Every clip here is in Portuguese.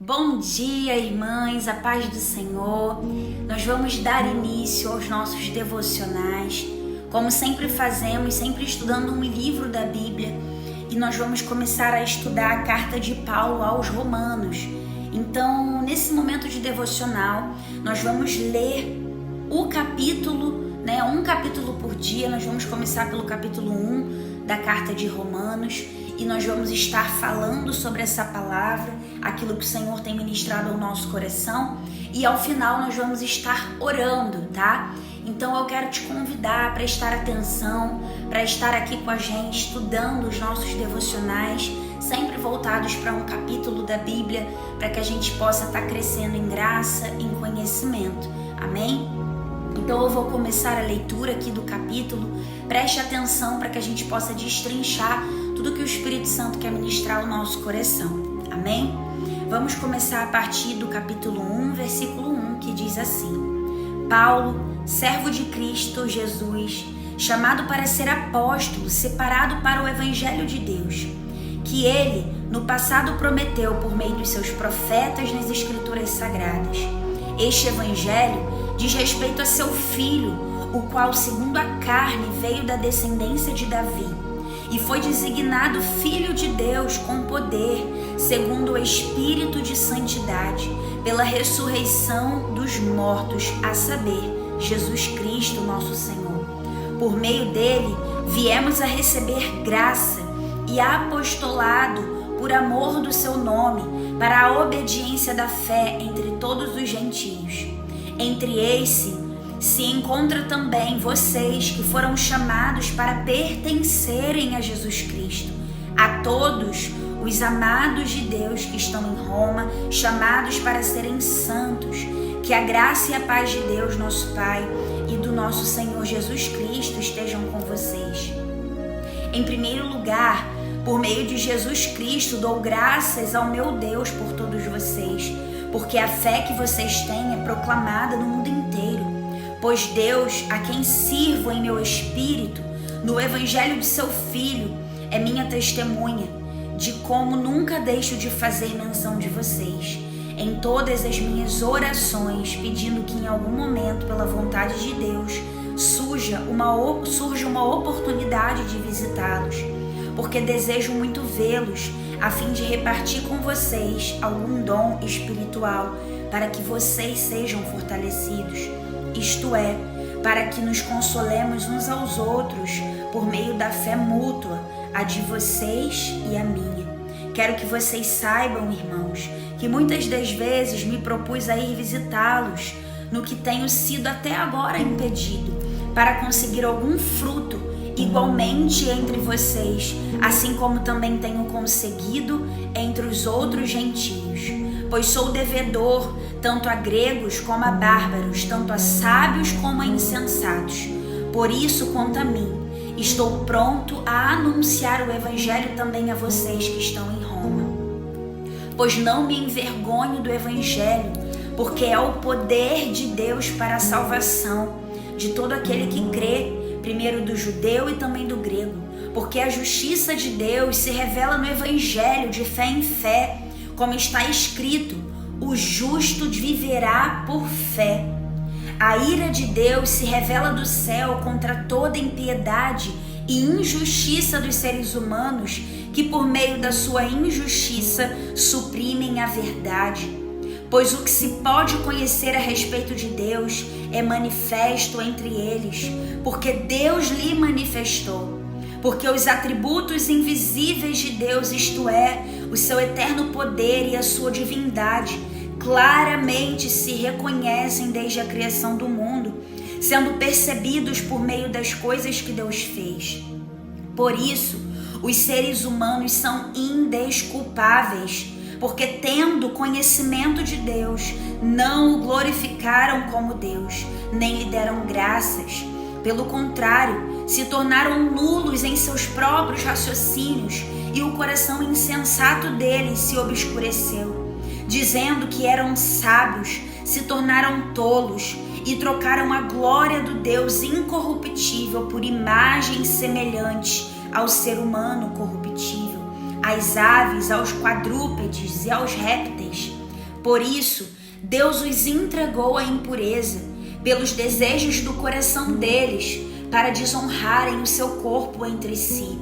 Bom dia, irmãs, a paz do Senhor. Nós vamos dar início aos nossos devocionais, como sempre fazemos, sempre estudando um livro da Bíblia, e nós vamos começar a estudar a carta de Paulo aos Romanos. Então, nesse momento de devocional, nós vamos ler o capítulo, um capítulo por dia. Nós vamos começar pelo capítulo 1 da carta de Romanos, e nós vamos estar falando sobre essa palavra, aquilo que o Senhor tem ministrado ao nosso coração, e ao final nós vamos estar orando, tá? Então eu quero te convidar a prestar atenção, para estar aqui com a gente, estudando os nossos devocionais, sempre voltados para um capítulo da Bíblia, para que a gente possa estar crescendo em graça, em conhecimento. Amém? Então eu vou começar a leitura aqui do capítulo. Preste atenção para que a gente possa destrinchar tudo que o Espírito Santo quer ministrar ao nosso coração. Amém? Vamos começar a partir do capítulo 1, versículo 1, que diz assim: Paulo, servo de Cristo Jesus, chamado para ser apóstolo, separado para o Evangelho de Deus, que ele no passado prometeu por meio dos seus profetas nas Escrituras Sagradas. Este Evangelho diz respeito a seu Filho, o qual, segundo a carne, veio da descendência de Davi, e foi designado Filho de Deus com poder, segundo o Espírito de Santidade, pela ressurreição dos mortos, a saber, Jesus Cristo, nosso Senhor. Por meio dele, viemos a receber graça e apostolado por amor do seu nome, para a obediência da fé entre todos os gentios. Entre esses se encontra também vocês que foram chamados para pertencerem a Jesus Cristo. A todos os amados de Deus que estão em Roma, chamados para serem santos, que a graça e a paz de Deus, nosso Pai, e do nosso Senhor Jesus Cristo estejam com vocês. Em primeiro lugar, por meio de Jesus Cristo, dou graças ao meu Deus por todos vocês, porque a fé que vocês têm é proclamada no mundo inteiro. Pois Deus, a quem sirvo em meu espírito, no Evangelho de seu Filho, é minha testemunha, de como nunca deixo de fazer menção de vocês, em todas as minhas orações, pedindo que em algum momento, pela vontade de Deus, surja uma oportunidade de visitá-los, porque desejo muito vê-los, a fim de repartir com vocês algum dom espiritual, para que vocês sejam fortalecidos, isto é, para que nos consolemos uns aos outros por meio da fé mútua, a de vocês e a minha. Quero que vocês saibam, irmãos, que muitas das vezes me propus a ir visitá-los, no que tenho sido até agora impedido, para conseguir algum fruto igualmente entre vocês, assim como também tenho conseguido entre os outros gentios. Pois sou devedor tanto a gregos como a bárbaros, tanto a sábios como a insensatos. Por isso, quanto a mim, estou pronto a anunciar o Evangelho também a vocês que estão em Roma. Pois não me envergonho do Evangelho, porque é o poder de Deus para a salvação de todo aquele que crê, primeiro do judeu e também do grego, porque a justiça de Deus se revela no Evangelho de fé em fé, como está escrito: o justo viverá por fé. A ira de Deus se revela do céu contra toda impiedade e injustiça dos seres humanos, que por meio da sua injustiça suprimem a verdade. Pois o que se pode conhecer a respeito de Deus é manifesto entre eles, porque Deus lhe manifestou. Porque os atributos invisíveis de Deus, isto é, o seu eterno poder e a sua divindade, claramente se reconhecem desde a criação do mundo, sendo percebidos por meio das coisas que Deus fez. Por isso, os seres humanos são indesculpáveis, porque tendo conhecimento de Deus, não o glorificaram como Deus, nem lhe deram graças. Pelo contrário, se tornaram nulos em seus próprios raciocínios, e o coração insensato deles se obscureceu. Dizendo que eram sábios, se tornaram tolos, e trocaram a glória do Deus incorruptível por imagem semelhante ao ser humano corruptível, às aves, aos quadrúpedes e aos répteis. Por isso, Deus os entregou à impureza, pelos desejos do coração deles, para desonrarem o seu corpo entre si.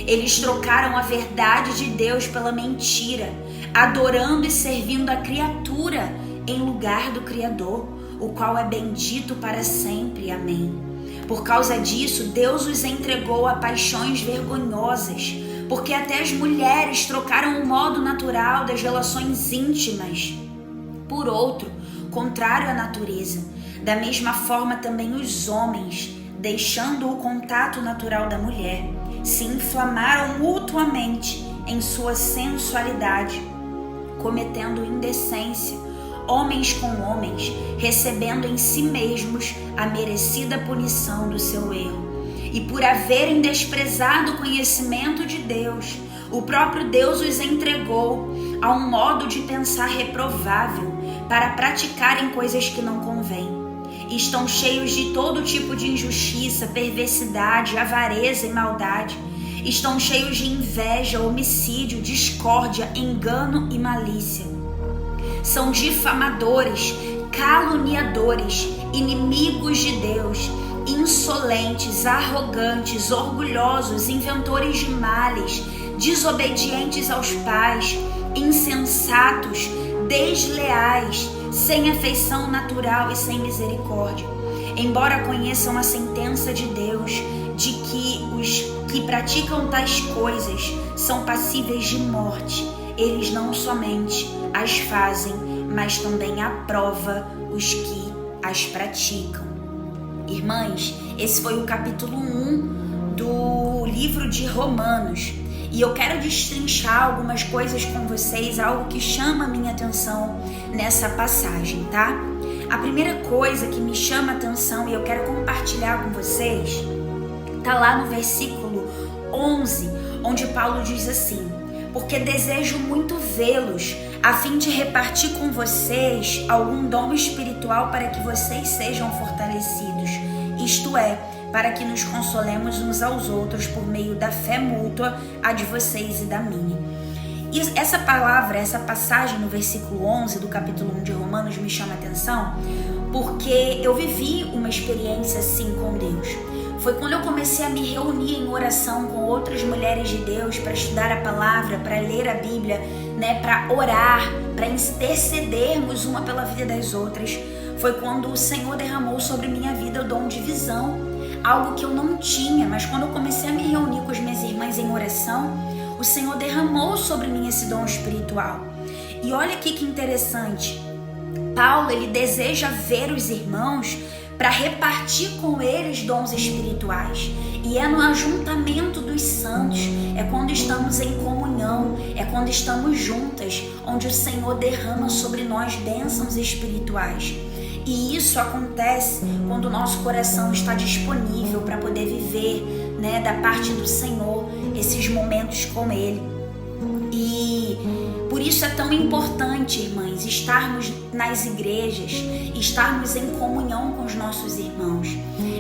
Eles trocaram a verdade de Deus pela mentira, adorando e servindo a criatura em lugar do Criador, o qual é bendito para sempre. Amém. Por causa disso, Deus os entregou a paixões vergonhosas, porque até as mulheres trocaram o modo natural das relações íntimas por outro, contrário à natureza. Da mesma forma também os homens, deixando o contato natural da mulher, se inflamaram mutuamente em sua sensualidade, cometendo indecência, homens com homens, recebendo em si mesmos a merecida punição do seu erro. E por haverem desprezado o conhecimento de Deus, o próprio Deus os entregou a um modo de pensar reprovável, para praticarem coisas que não convêm. Estão cheios de todo tipo de injustiça, perversidade, avareza e maldade. Estão cheios de inveja, homicídio, discórdia, engano e malícia. São difamadores, caluniadores, inimigos de Deus, insolentes, arrogantes, orgulhosos, inventores de males, desobedientes aos pais, insensatos, desleais, sem afeição natural e sem misericórdia. Embora conheçam a sentença de Deus de que os que praticam tais coisas são passíveis de morte, eles não somente as fazem, mas também aprova os que as praticam. Irmãs, esse foi o capítulo 1 do livro de Romanos. E eu quero destrinchar algumas coisas com vocês, algo que chama a minha atenção nessa passagem, tá? A primeira coisa que me chama a atenção e eu quero compartilhar com vocês, tá lá no versículo 11, onde Paulo diz assim: porque desejo muito vê-los, a fim de repartir com vocês algum dom espiritual para que vocês sejam fortalecidos, isto é, para que nos consolemos uns aos outros por meio da fé mútua, a de vocês e da minha. E essa palavra, essa passagem no versículo 11 do capítulo 1 de Romanos me chama a atenção, porque eu vivi uma experiência assim com Deus. Foi quando eu comecei a me reunir em oração com outras mulheres de Deus para estudar a palavra, para ler a Bíblia, né, para orar, para intercedermos uma pela vida das outras. Foi quando o Senhor derramou sobre minha vida o dom de visão, algo que eu não tinha, mas quando eu comecei a me reunir com as minhas irmãs em oração, o Senhor derramou sobre mim esse dom espiritual. E olha aqui que interessante, Paulo, ele deseja ver os irmãos para repartir com eles dons espirituais. E é no ajuntamento dos santos, é quando estamos em comunhão, é quando estamos juntas, onde o Senhor derrama sobre nós bênçãos espirituais. E isso acontece quando o nosso coração está disponível para poder viver, né, da parte do Senhor, esses momentos com Ele. E por isso é tão importante, irmãs, estarmos nas igrejas, estarmos em comunhão com os nossos irmãos.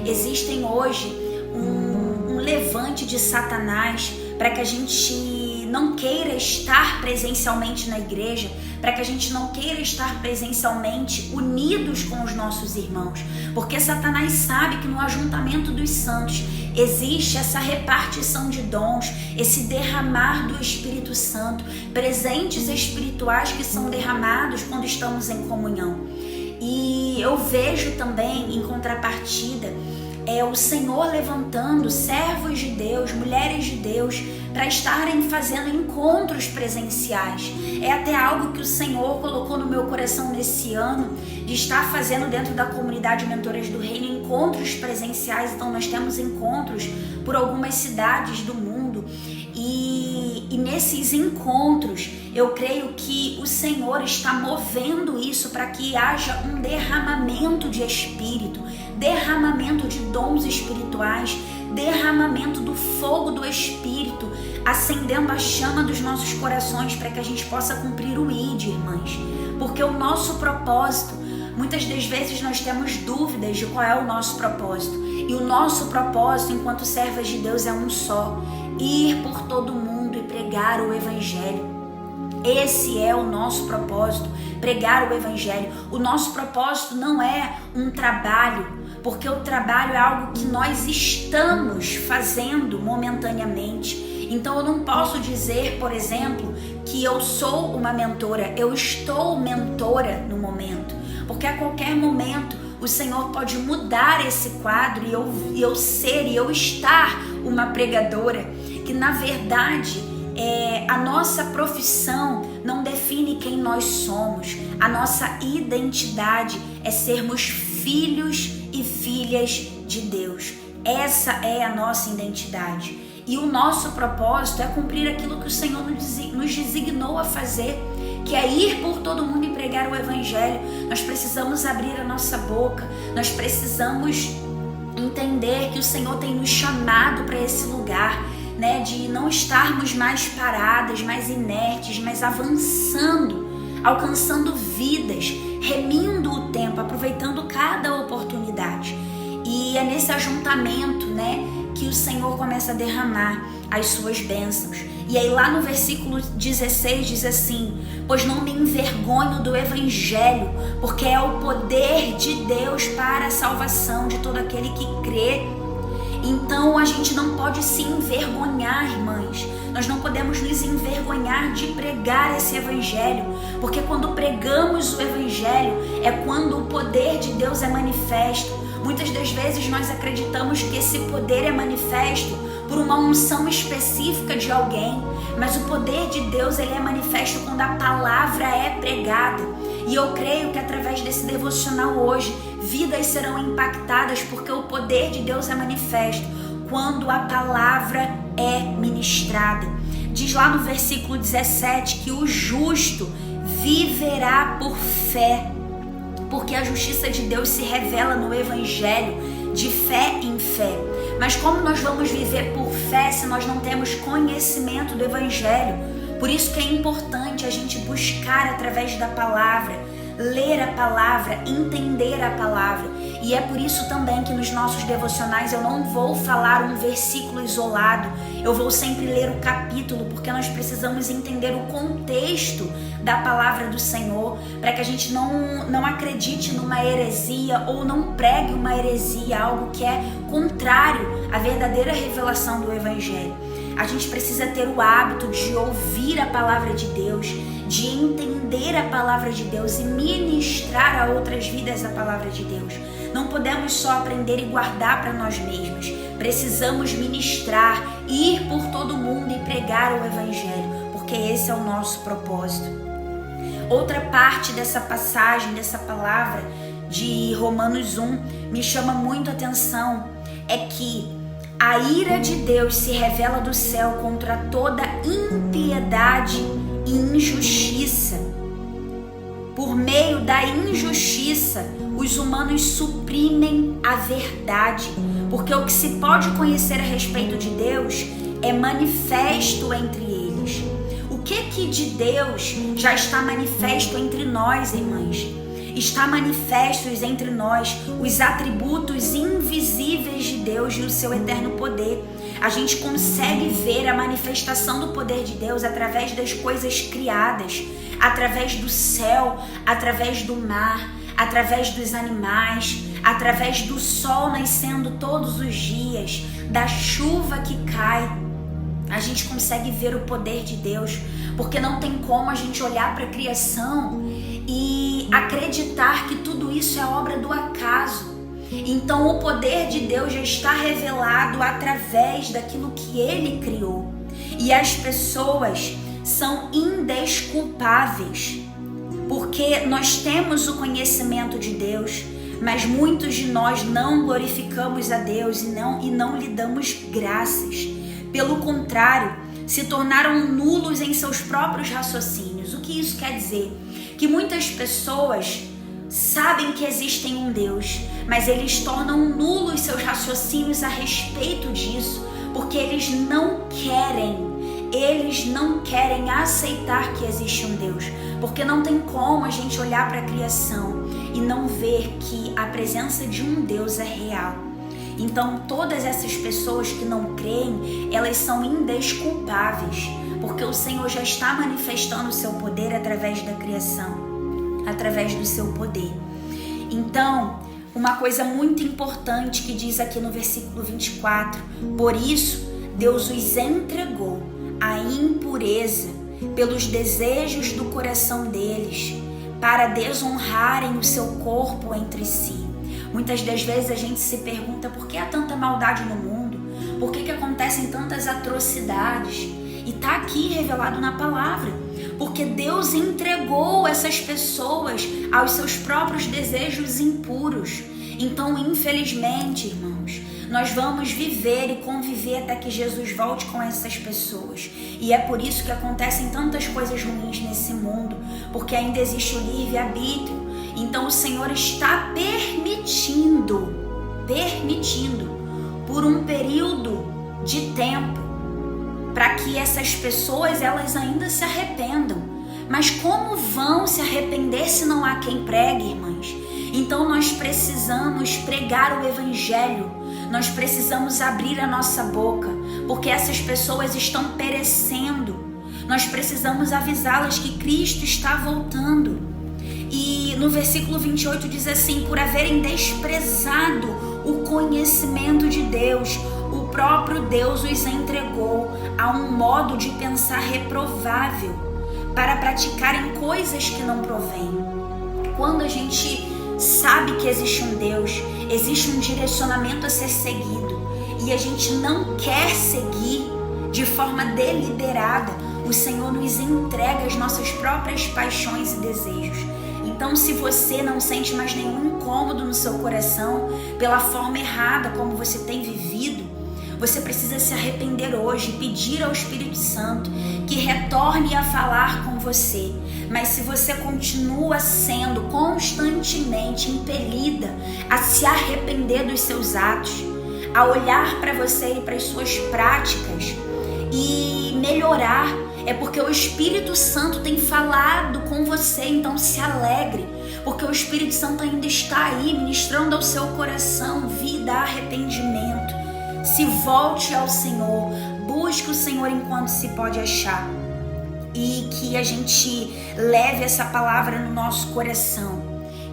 Existem hoje um levante de Satanás para que a gente não queira estar presencialmente na igreja, para que a gente não queira estar presencialmente unidos com os nossos irmãos, porque Satanás sabe que no ajuntamento dos santos existe essa repartição de dons, esse derramar do Espírito Santo, presentes espirituais que são derramados quando estamos em comunhão. E eu vejo também, em contrapartida, o Senhor levantando servos de Deus, mulheres de Deus, para estarem fazendo encontros presenciais. É até algo que o Senhor colocou no meu coração nesse ano, de estar fazendo dentro da comunidade Mentoras do Reino encontros presenciais. Então nós temos encontros por algumas cidades do mundo e nesses encontros eu creio que o Senhor está movendo isso para que haja um derramamento de espírito, derramamento de dons espirituais, derramamento do fogo do Espírito, acendendo a chama dos nossos corações para que a gente possa cumprir o ID, irmãs. Porque o nosso propósito, muitas das vezes nós temos dúvidas de qual é o nosso propósito. E o nosso propósito, enquanto servas de Deus, é um só: ir por todo mundo e pregar o Evangelho. Esse é o nosso propósito, pregar o evangelho. O nosso propósito não é um trabalho, porque o trabalho é algo que nós estamos fazendo momentaneamente. Então eu não posso dizer, por exemplo, que eu sou uma mentora, eu estou mentora no momento, porque a qualquer momento o Senhor pode mudar esse quadro e eu ser e eu estar uma pregadora, que na verdade a nossa profissão não define quem nós somos. A nossa identidade é sermos filhos e filhas de Deus. Essa é a nossa identidade. E o nosso propósito é cumprir aquilo que o Senhor nos designou a fazer, que é ir por todo mundo e pregar o evangelho. Nós precisamos abrir a nossa boca, nós precisamos entender que o Senhor tem nos chamado para esse lugar, né, de não estarmos mais paradas, mais inertes, mas avançando, alcançando vidas, remindo o tempo, aproveitando cada oportunidade. E é nesse ajuntamento, né, que o Senhor começa a derramar as suas bênçãos. E aí lá no versículo 16 diz assim: pois não me envergonho do evangelho, porque é o poder de Deus para a salvação de todo aquele que crê. Então a gente não pode se envergonhar, irmãs. Nós não podemos nos envergonhar de pregar esse evangelho, porque quando pregamos o evangelho é quando o poder de Deus é manifesto. Muitas das vezes nós acreditamos que esse poder é manifesto por uma unção específica de alguém, mas o poder de Deus ele é manifesto quando a palavra é pregada. E eu creio que através desse devocional hoje, vidas serão impactadas, porque o poder de Deus é manifesto quando a palavra é ministrada. Diz lá no versículo 17 que o justo viverá por fé, porque a justiça de Deus se revela no evangelho, de fé em fé. Mas como nós vamos viver por fé se nós não temos conhecimento do evangelho? Por isso que é importante a gente buscar através da palavra, ler a palavra, entender a palavra. E é por isso também que nos nossos devocionais eu não vou falar um versículo isolado, eu vou sempre ler o capítulo, porque nós precisamos entender o contexto da palavra do Senhor, para que a gente não acredite numa heresia ou não pregue uma heresia, algo que é contrário à verdadeira revelação do evangelho. A gente precisa ter o hábito de ouvir a palavra de Deus, de entender a palavra de Deus e ministrar a outras vidas a palavra de Deus. Não podemos só aprender e guardar para nós mesmos. Precisamos ministrar, ir por todo mundo e pregar o evangelho, porque esse é o nosso propósito. Outra parte dessa passagem, dessa palavra de Romanos 1, me chama muito a atenção, é que a ira de Deus se revela do céu contra toda impiedade e injustiça. Por meio da injustiça, os humanos suprimem a verdade, porque o que se pode conhecer a respeito de Deus é manifesto entre eles. O que de Deus já está manifesto entre nós, irmãs? Está manifestos entre nós os atributos invisíveis de Deus e o seu eterno poder. A gente consegue ver a manifestação do poder de Deus através das coisas criadas, através do céu, através do mar, através dos animais, através do sol nascendo todos os dias, da chuva que cai. A gente consegue ver o poder de Deus, porque não tem como a gente olhar para a criação e acreditar que tudo isso é obra do acaso. Então o poder de Deus já está revelado através daquilo que Ele criou. E as pessoas são indesculpáveis, porque nós temos o conhecimento de Deus, mas muitos de nós não glorificamos a Deus e não lhe damos graças. Pelo contrário, se tornaram nulos em seus próprios raciocínios. O que isso quer dizer? Que muitas pessoas sabem que existe um Deus, mas eles tornam nulos seus raciocínios a respeito disso, porque eles não querem aceitar que existe um Deus, porque não tem como a gente olhar para a criação e não ver que a presença de um Deus é real. Então todas essas pessoas que não creem, elas são indesculpáveis, porque o Senhor já está manifestando o seu poder através da criação, através do seu poder. Então, uma coisa muito importante que diz aqui no versículo 24: por isso Deus os entregou à impureza pelos desejos do coração deles, para desonrarem o seu corpo entre si. Muitas das vezes a gente se pergunta por que há tanta maldade no mundo, por que acontecem tantas atrocidades, e está aqui revelado na palavra, porque Deus entregou essas pessoas aos seus próprios desejos impuros. Então, infelizmente, irmãos, nós vamos viver e conviver até que Jesus volte com essas pessoas. E é por isso que acontecem tantas coisas ruins nesse mundo, porque ainda existe o livre-arbítrio. Então o Senhor está permitindo, por um período de tempo, para que essas pessoas, elas ainda se arrependam. Mas como vão se arrepender se não há quem pregue, irmãs? Então nós precisamos pregar o Evangelho, nós precisamos abrir a nossa boca, porque essas pessoas estão perecendo. Nós precisamos avisá-las que Cristo está voltando. E no versículo 28 diz assim: por haverem desprezado o conhecimento de Deus, o próprio Deus os entregou a um modo de pensar reprovável, para praticarem coisas que não provêm. Quando a gente sabe que existe um Deus, existe um direcionamento a ser seguido, e a gente não quer seguir de forma deliberada, o Senhor nos entrega as nossas próprias paixões e desejos. Então, se você não sente mais nenhum incômodo no seu coração pela forma errada como você tem vivido, você precisa se arrepender hoje e pedir ao Espírito Santo que retorne a falar com você. Mas se você continua sendo constantemente impelida a se arrepender dos seus atos, a olhar para você e para as suas práticas e melhorar, é porque o Espírito Santo tem falado com você. Então se alegre, porque o Espírito Santo ainda está aí ministrando ao seu coração vida, arrependimento. Se volte ao Senhor, busque o Senhor enquanto se pode achar, e que a gente leve essa palavra no nosso coração,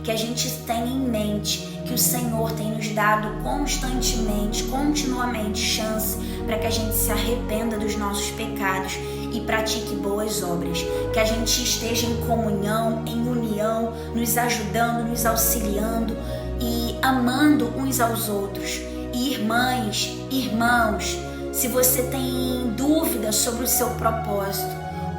que a gente tenha em mente que o Senhor tem nos dado constantemente, continuamente chance para que a gente se arrependa dos nossos pecados e pratique boas obras, que a gente esteja em comunhão, em união, nos ajudando, nos auxiliando e amando uns aos outros. Irmãs, irmãos, se você tem dúvida sobre o seu propósito,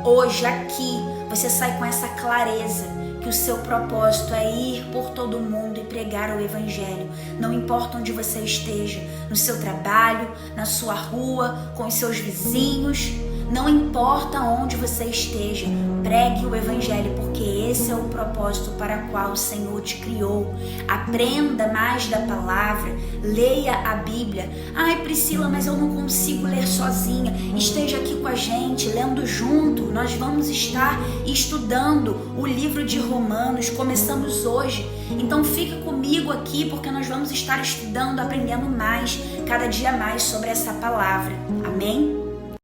hoje aqui você sai com essa clareza que o seu propósito é ir por todo mundo e pregar o Evangelho. Não importa onde você esteja, no seu trabalho, na sua rua, com os seus vizinhos, não importa onde você esteja, pregue o Evangelho, porque esse é o propósito para o qual o Senhor te criou. Aprenda mais da palavra, leia a Bíblia. Ai, Priscila, mas eu não consigo ler sozinha. Esteja aqui com a gente, lendo junto. Nós vamos estar estudando o livro de Romanos, começamos hoje. Então fica comigo aqui, porque nós vamos estar estudando, aprendendo mais, cada dia mais sobre essa palavra. Amém?